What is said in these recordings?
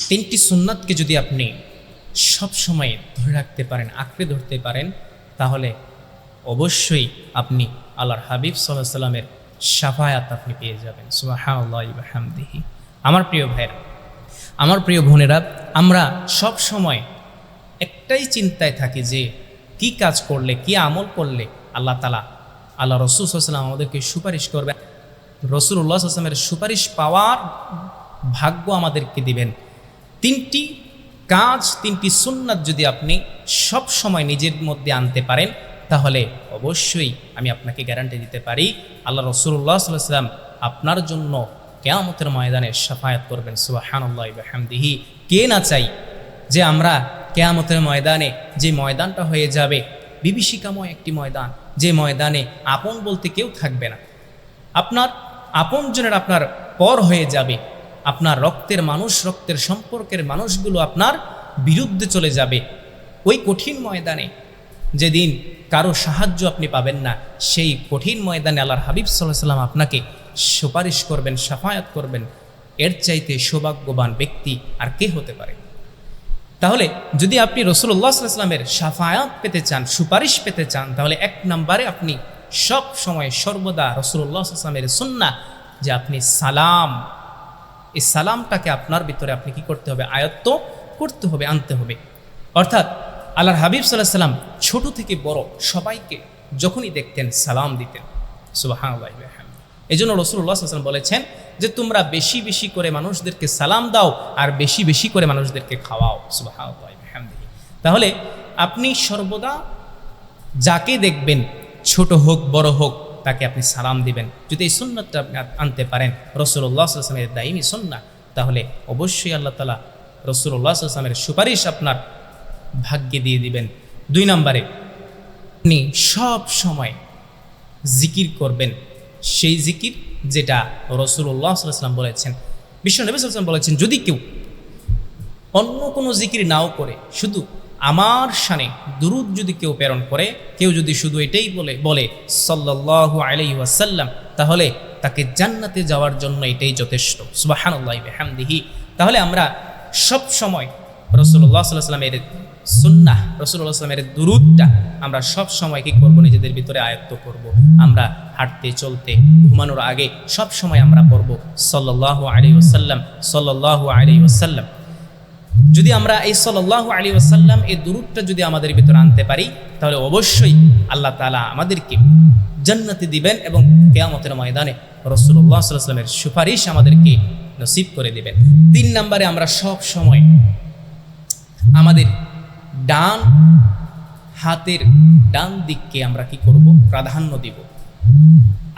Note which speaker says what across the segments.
Speaker 1: তিনটি সুন্নাতকে যদি আপনি সব সময় ধরে রাখতে পারেন, আঁকড়ে ধরতে পারেন, তাহলে অবশ্যই আপনি আল্লাহর হাবিব সাল্লাল্লাহু আলাইহি সাল্লামের শাফায়াত আপনি পেয়ে যাবেন। সুবহানাল্লাহি ওয়া বিহামদিহি। আমার প্রিয় ভাইরা, আমার প্রিয় বোনেরা, আমরা সব সময় একটাই চিন্তায় থাকি যে কি কাজ করলে, কি আমল করলে আল্লাহ তাআলা, আল্লাহ রাসূল সাল্লাল্লাহু আলাইহি ওয়াসাল্লাম আমাদেরকে সুপারিশ করবেন, রাসূলুল্লাহ সাল্লাল্লাহু আলাইহি ওয়াসাল্লামের সুপারিশ পাওয়ার ভাগ্য আমাদেরকে দিবেন। তিনটি কাজ, তিনটি সুন্নাত যদি আপনি সব সময় নিজের মধ্যে আনতে পারেন, তাহলে অবশ্যই আমি আপনাকে গ্যারান্টি দিতে পারি আল্লাহ রাসূলুল্লাহ সাল্লাল্লাহু আলাইহি ওয়াসাল্লাম আপনার জন্য কিয়ামতের ময়দানে শাফায়াত করবেন। সুবহানাল্লাহি ওয়া বিহামদিহি। কে না চাই যে আমরা কিয়ামতের ময়দানে, যে ময়দানটা হয়ে যাবে বিভীষিকাময় একটি ময়দান, যে ময়দানে আপন বলতে কেউ থাকবে না, আপনার আপনজনের আপনার পর হয়ে যাবে, আপনার রক্তের মানুষ, রক্তের সম্পর্কের মানুষগুলো আপনার বিরুদ্ধে চলে যাবে। ওই কঠিন ময়দানে যেদিন কারো সাহায্য আপনি পাবেন না, সেই কঠিন ময়দানে আল্লাহর হাবিব সাল্লাল্লাহু আলাইহি ওয়াসাল্লাম আপনাকে সুপারিশ করবেন, শাফায়াত করবেন। এর চাইতে সৌভাগ্যবান ব্যক্তি আর কে হতে পারে? তাহলে যদি আপনি রাসূলুল্লাহ সাল্লাল্লাহু আলাইহি ওয়াসাল্লামের শাফায়াত পেতে চান, সুপারিশ পেতে চান, তাহলে এক নম্বরে আপনি সব সময় সর্বদা রাসূলুল্লাহ সাল্লাল্লাহু আলাইহি ওয়াসাল্লামের সুন্নাহ, যে আপনি সালাম, এই সালামটাকে আপনার ভিতরে আপনি কি করতে হবে? আয়ত্ত করতে হবে, আনতে হবে। অর্থাৎ আল্লাহর হাবিব সাল্লাল্লাহু আলাইহি ওয়াসাল্লাম ছোট থেকে বড় সবাইকে যখনই দেখতেন সালাম দিতেন। সুবহানাল্লাহি ওয়া বিহামদিহি। এজন্য রাসূলুল্লাহ সাল্লাল্লাহু আলাইহি ওয়াসাল্লাম বলেছেন যে তোমরা বেশি বেশি করে মানুষদেরকে সালাম দাও আর বেশি বেশি করে মানুষদেরকে খাওয়াও। সুবহানাল্লাহি ওয়া বিহামদিহি। তাহলে আপনি সর্বদা যাকে দেখবেন, ছোট হোক বড় হোক, তাকে আপনি সালাম দিবেন। যদি এই সুন্নাতটা আপনি আনতে পারেন, রাসূলুল্লাহ সাল্লাল্লাহু আলাইহি ওয়াসাল্লামের দাইমি সুন্নাহ, তাহলে অবশ্যই আল্লাহ তাআলা রাসূলুল্লাহ সাল্লাল্লাহু আলাইহি ওয়াসাল্লামের সুপারিশ আপনার ভাগ্যে দিয়ে দিবেন। দুই নম্বরে আপনি সব সময় জিকির করবেন, সেই জিকির যেটা রাসূলুল্লাহ সাল্লাল্লাহু আলাইহি ওয়াসাল্লাম বলেছেন। বিশ্বনবী সাল্লাল্লাহু আলাইহি ওয়াসাল্লাম বলেছেন, যদি কেউ অন্য কোনো জিকির নাও করে, শুধু আমার শানে দুরূদ যদি কেউ প্রেরণ করে, কেউ যদি শুধু এটাই বলে সাল্লাল্লাহু আলাইহি ওয়াসাল্লাম, তাহলে তাকে জান্নাতে যাওয়ার জন্য এটাই যথেষ্ট। সুবহানাল্লাহি ওয়া বিহামদিহি। তাহলে আমরা সব সময় রাসূলুল্লাহ সাল্লাল্লাহু আলাইহি ওয়াসাল্লামের সুন্নাহ, রাসূলুল্লাহ সাল্লাল্লাহু আলাইহি ওয়াসাল্লামের দুরূদটা আমরা সব সময় কি করব? নিজেদের ভিতরে আয়ত্ত করব। আমরা হাঁটতে, চলতে, ঘুমানোর আগে সব সময় আমরা পড়ব সাল্লাল্লাহু আলাইহি ওয়াসাল্লাম, সাল্লাল্লাহু আলাইহি ওয়াসাল্লাম। যদি আমরা এই সাল্লাল্লাহু আলাইহি ওয়াসাল্লাম এই দুরূদটা যদি আমাদের ভিতরে আনতে পারি, তাহলে অবশ্যই আল্লাহ তাআলা আমাদেরকে জান্নাতে দিবেন এবং কিয়ামতের ময়দানে রাসূলুল্লাহ সাল্লাল্লাহু আলাইহি ওয়াসাল্লামের সুপারিশ আমাদেরকে নসিব করে দিবেন। তিন নম্বরে আমরা সব সময় আমাদের ডান হাতের ডান দিককে আমরা কি করব? প্রাধান্য দিব।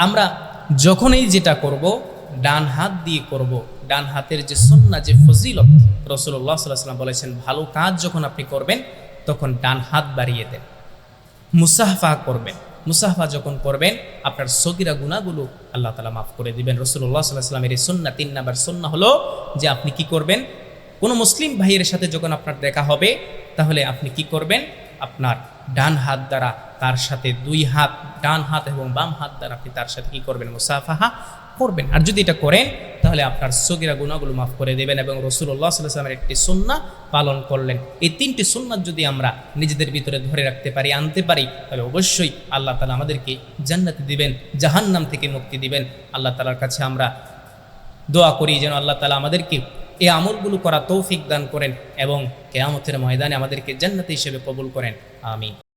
Speaker 1: আমরা যখনই যেটা করব ডান হাত দিয়ে করব। ডান হাতের যে সুন্নাহ, যে ফজিলত, রাসূলুল্লাহ সাল্লাল্লাহু আলাইহি ওয়াসাল্লাম বলেছেন, ভালো কাজ যখন আপনি করবেন তখন ডান হাত বাড়িয়ে দেন, মুসাফা করবেন। মুসাফা যখন করবেন আপনার সগীরা গুনাহগুলো আল্লাহ তাআলা মাফ করে দিবেন। রাসূলুল্লাহ সাল্লাল্লাহু আলাইহি ওয়াসাল্লামের এই সুন্নাহ, তিন নাম্বার সুন্নাহ হলো যে আপনি কি করবেন? কোনো মুসলিম ভাইয়ের সাথে যখন আপনার দেখা হবে, তাহলে আপনি কি করবেন? আপনার ডান হাত দ্বারা তার সাথে দুই হাত, ডান হাত এবং বাম হাত দ্বারা আপনি তার সাথে কি করবেন? মুসাফাহা করবেন। আর যদি এটা করেন তাহলে আপনার সগীরা গুনাহগুলো মাফ করে দেবেন এবং রাসূলুল্লাহ সাল্লাল্লাহু আলাইহি ওয়াসাল্লামের একটি সুন্নাহ পালন করলেন। এই তিনটি সুন্নাত যদি আমরা নিজেদের ভিতরে ধরে রাখতে পারি, আনতে পারি, তাহলে অবশ্যই আল্লাহ তাআলা আমাদেরকে জান্নাতে দিবেন, জাহান্নাম থেকে মুক্তি দিবেন। আল্লাহ তাআলার কাছে আমরা দোয়া করি যেন আল্লাহ তাআলা আমাদেরকে এই আমলগুলো করা তৌফিক দান করেন এবং কিয়ামতের ময়দানে আমাদেরকে জান্নাতি হিসেবে কবুল করেন। আমিন।